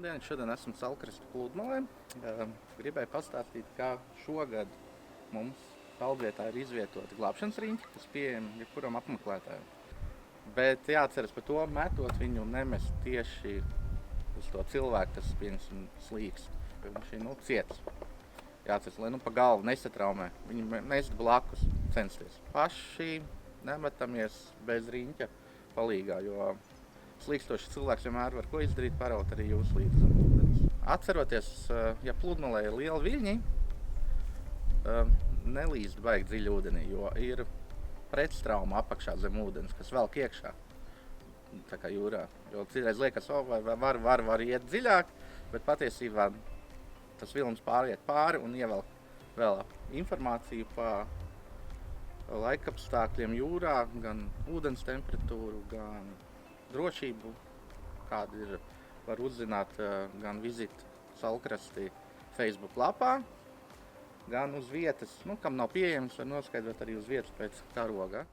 Šodien esmu Salkrastu pludmalē. Gribēju pastāstīt, kā šogad mums peldvietā ir izvietoti glābšanas riņķi, kas pieejami jebkuram apmeklētājam. Bet jāatceras par to, metot viņu nemest tieši uz to cilvēku, kas pieņemsim slīgs. Viņš ir cietis. Jāatceras, lai pa galvu nesatraumē. Viņu nest blakus, censties. Paši nemetamies bez riņķa palīgā, jo slīkstošs cilvēks vienmēr var ko izdarīt, paraut arī jūs līdz zem ūdens. Atceroties, ja pludmalē ir liela viļņi, nelīst baigi dziļi ūdenī, jo ir pretstrauma apakšā zem ūdens, kas velk iekšā, tā kā jūrā. Jo citreiz liekas, vai var iet dziļāk, bet patiesībā tas vilnis pāriet pāri un ievelk vēl informāciju pa laikapstākļiem jūrā, gan ūdens temperatūru, gan drošību, kāda ir, var uzzināt gan Visit Salkrasti Facebook lapā, gan uz vietas, kam nav pieejams, var noskaidrot arī uz vietas pēc karoga.